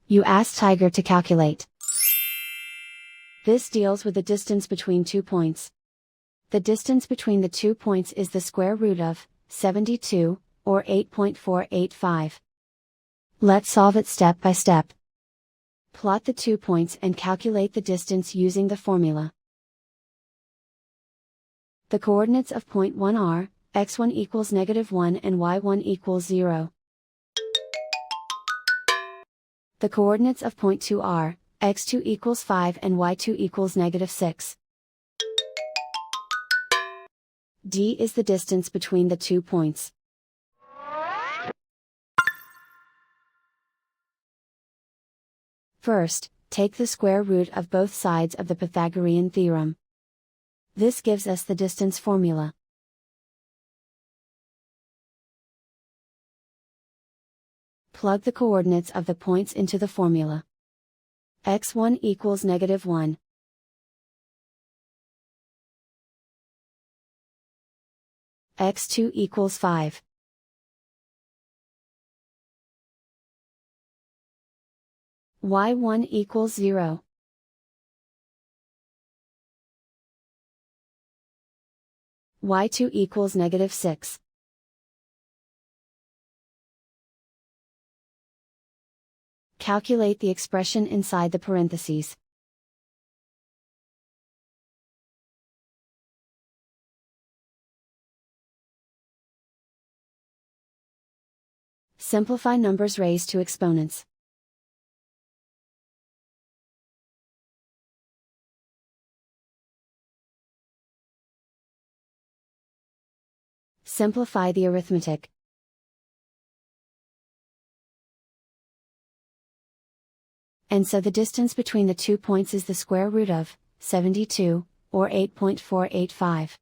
You ask Tiger to calculate. This deals with the distance between 2 points. The distance between the 2 points is the square root of 72, or 8.485. Let's solve it step by step. Plot the 2 points and calculate the distance using the formula. The coordinates of point 1 are, x1 equals -1 and y1 equals 0. The coordinates of point 2 are, x2 equals 5 and y2 equals -6. D is the distance between the 2 points. First, take the square root of both sides of the Pythagorean theorem. This gives us the distance formula. Plug the coordinates of the points into the formula. x1 equals -1. x2 equals 5. y1 equals 0. y2 equals -6. Calculate the expression inside the parentheses. Simplify numbers raised to exponents. Simplify the arithmetic. And so the distance between the 2 points is the square root of 72, or 8.485.